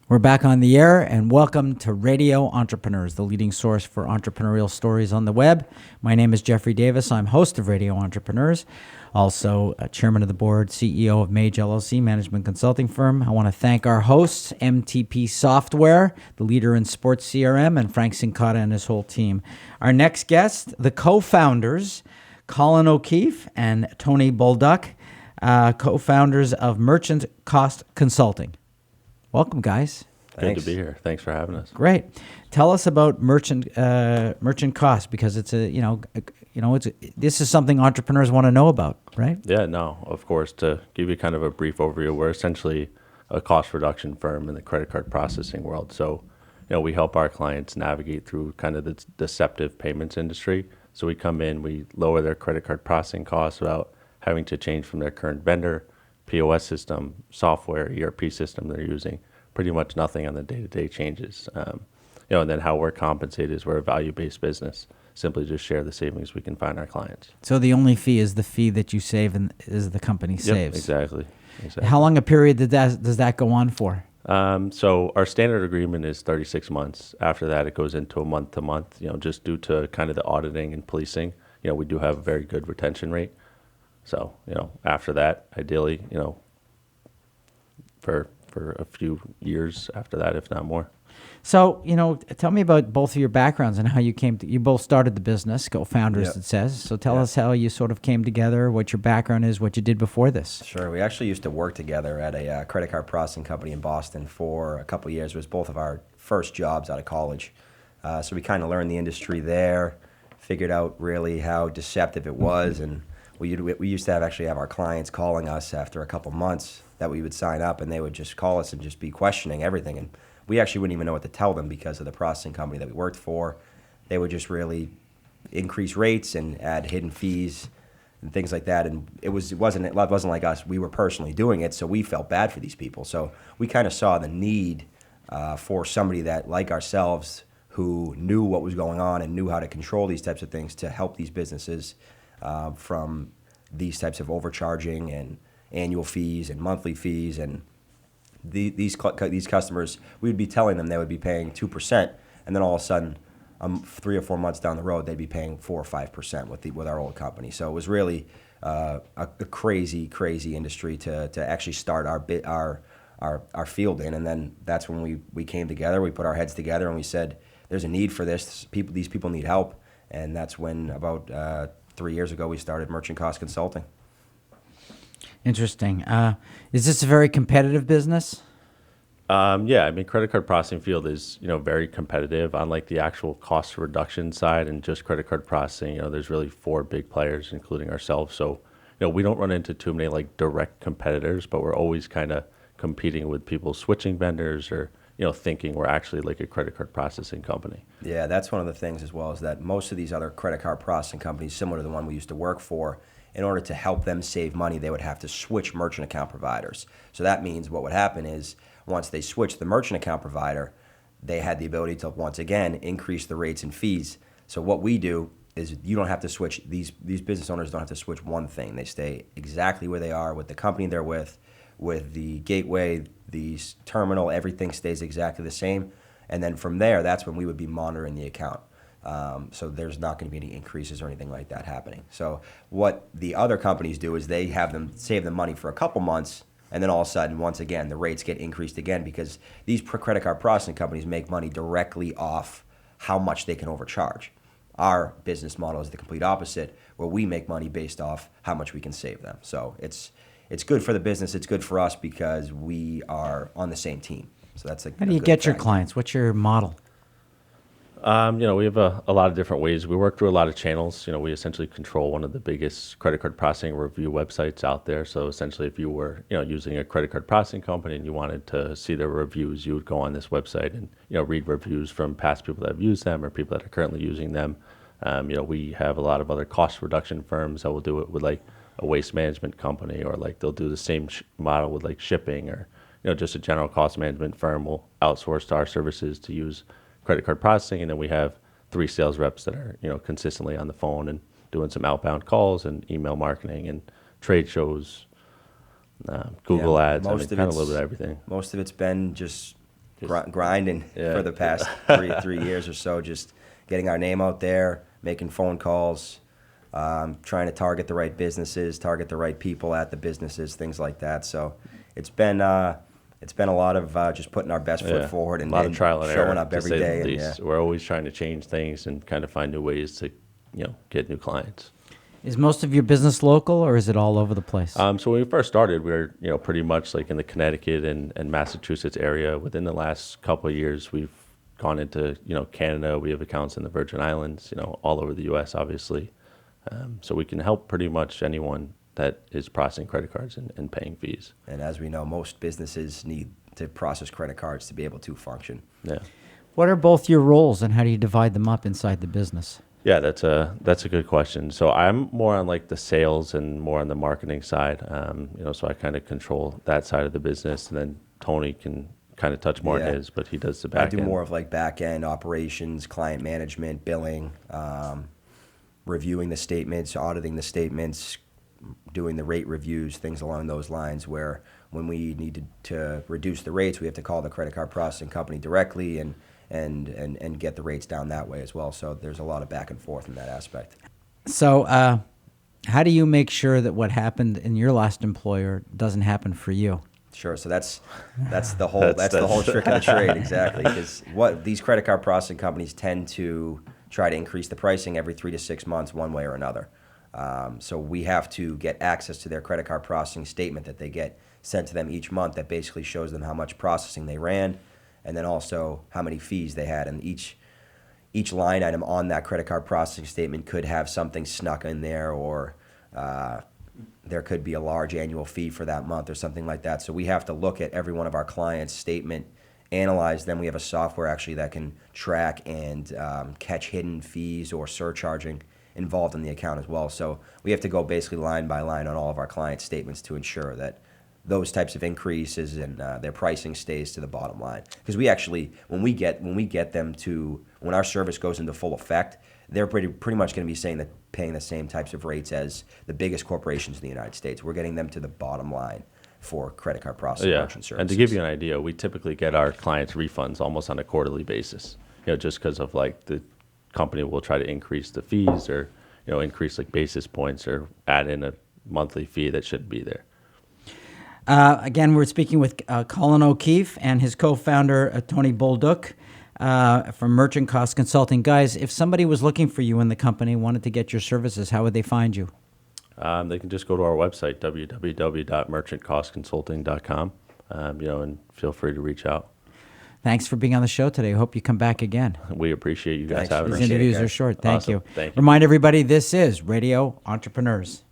We're back on the air, and welcome to Radio Entrepreneurs, the leading source for entrepreneurial stories on the web. My name is Jeffrey Davis. I'm host of Radio Entrepreneurs, also chairman of the board, CEO of MAGE LLC, management consulting firm. I want to thank our hosts, MTP Software, the leader in sports CRM, and Frank Sincata and his whole team. Our next guest, the co-founders, Colin OKeefe and Tony Bolduc, co-founders of Merchant Cost Consulting. Welcome, guys. Good to be here. Thanks for having us. Great. Tell us about merchant cost, because it's this is something entrepreneurs want to know about, right? Yeah, no, of course. To give you kind of a brief overview, we're essentially a cost reduction firm in the credit card processing world. So, we help our clients navigate through kind of the deceptive payments industry. So we come in, we lower their credit card processing costs without having to change from their current vendor, POS system, software, ERP system they're using. Pretty much nothing on the day-to-day changes. And then how we're compensated is we're a value-based business. Simply just share the savings we can find our clients. So the only fee is the fee that you save and is the company saves. Exactly. How long a period does that go on for? So our standard agreement is 36 months. After that, it goes into a month-to-month, just due to kind of the auditing and policing. We do have a very good retention rate. So, after that, ideally, for a few years after that, if not more. So, tell me about both of your backgrounds and how you you both started the business, co-founders, Yep. it says. So tell us how you sort of came together, what your background is, what you did before this. Sure. We actually used to work together at a credit card processing company in Boston for a couple of years. It was both of our first jobs out of college. So we kind of learned the industry there, figured out really how deceptive it was, and we used to have our clients calling us after a couple months that we would sign up, and they would just call us and just be questioning everything. And we actually wouldn't even know what to tell them because of the processing company that we worked for. They would just really increase rates and add hidden fees and things like that. And it wasn't like us. We were personally doing it, so we felt bad for these people. So we kind of saw the need for somebody that, like ourselves, who knew what was going on and knew how to control these types of things to help these businesses from these types of overcharging and annual fees and monthly fees. And these customers, we would be telling them they would be paying 2%, and then all of a sudden, 3 or 4 months down the road, they'd be paying 4 or 5% with our old company. So it was really a crazy industry to actually start our field in. And then that's when we came together. We put our heads together and we said, "There's a need for this. These people need help." And that's when about 3 years ago we started Merchant Cost Consulting. Interesting. Is this a very competitive business? Yeah, credit card processing field is, very competitive. Unlike the actual cost reduction side and just credit card processing, there's really 4 big players, including ourselves. So, we don't run into too many direct competitors, but we're always kind of competing with people switching vendors or, thinking we're actually like a credit card processing company. Yeah, that's one of the things as well, is that most of these other credit card processing companies, similar to the one we used to work for, in order to help them save money, they would have to switch merchant account providers. So that means what would happen is once they switched the merchant account provider, they had the ability to, once again, increase the rates and fees. So what we do is you don't have to switch, these business owners don't have to switch one thing. They stay exactly where they are with the company they're with the gateway, the terminal, everything stays exactly the same. And then from there, that's when we would be monitoring the account. So there's not going to be any increases or anything like that happening. So what the other companies do is they have them save them money for a couple months, and then all of a sudden, once again, the rates get increased again because these credit card processing companies make money directly off how much they can overcharge. Our business model is the complete opposite, where we make money based off how much we can save them. So it's good for the business. It's good for us because we are on the same team. So that's How do you get your clients? What's your model? We have a lot of different ways. We work through a lot of channels. We essentially control one of the biggest credit card processing review websites out there. So essentially, if you were, using a credit card processing company and you wanted to see their reviews, you would go on this website and, read reviews from past people that have used them or people that are currently using them. We have a lot of other cost reduction firms that will do it with like a waste management company, or like they'll do the same model with like shipping, or, just a general cost management firm will outsource to our services to use credit card processing. And then we have 3 sales reps that are, consistently on the phone and doing some outbound calls and email marketing and trade shows, Google ads. Kind of a little bit of everything. Most of it's been just grinding Yeah. for the past three years or so, just getting our name out there, making phone calls, trying to target the right businesses, target the right people at the businesses, things like that. So it's been a lot of just putting our best foot forward and a lot of trial and showing error, up to every say day. the And, least. We're always trying to change things and kind of find new ways to, get new clients. Is most of your business local, or is it all over the place? So when we first started, we were, pretty much like in the Connecticut and Massachusetts area. Within the last couple of years, we've gone into, Canada. We have accounts in the Virgin Islands, all over the U.S., obviously. So we can help pretty much anyone that is processing credit cards and paying fees. and as we know, most businesses need to process credit cards to be able to function. Yeah. What are both your roles, and how do you divide them up inside the business? Yeah, that's a good question. So I'm more on like the sales and more on the marketing side. So I kind of control that side of the business, and then Tony can kind of touch more on his, but he does the back I do end. more of like back end operations, client management, billing, reviewing the statements, auditing the statements, doing the rate reviews, things along those lines, where when we need to reduce the rates, we have to call the credit card processing company directly and get the rates down that way as well. So there's a lot of back and forth in that aspect. So, how do you make sure that what happened in your last employer doesn't happen for you? Sure. So that's the whole that's the whole trick of the trade, exactly. Because what these credit card processing companies tend to try to increase the pricing every 3 to 6 months, one way or another. So we have to get access to their credit card processing statement that they get sent to them each month that basically shows them how much processing they ran, and then also how many fees they had. And each line item on that credit card processing statement could have something snuck in there, or there could be a large annual fee for that month or something like that. So we have to look at every one of our clients' statement, analyze them. We have a software actually that can track and catch hidden fees or surcharging involved in the account as well. So we have to go basically line by line on all of our clients' statements to ensure that those types of increases and their pricing stays to the bottom line. Because we actually, when we get them to, when our service goes into full effect, they're pretty much going to be paying the same types of rates as the biggest corporations in the United States. We're getting them to the bottom line for credit card processing merchant services. And to give you an idea, we typically get our clients refunds almost on a quarterly basis. Just because of like the company will try to increase the fees, or increase like basis points, or add in a monthly fee that shouldn't be there. Again, we're speaking with Colin O'Keefe and his co-founder, Tony Bolduc, from Merchant Cost Consulting. Guys, if somebody was looking for you in the company, wanted to get your services, how would they find you? They can just go to our website, www.merchantcostconsulting.com, and feel free to reach out. Thanks for being on the show today. I hope you come back again. We appreciate you guys Thanks. having These us. Appreciate it, interviews guys. are short. Thank Awesome. you. Thank you. Remind everybody, this is Radio Entrepreneurs.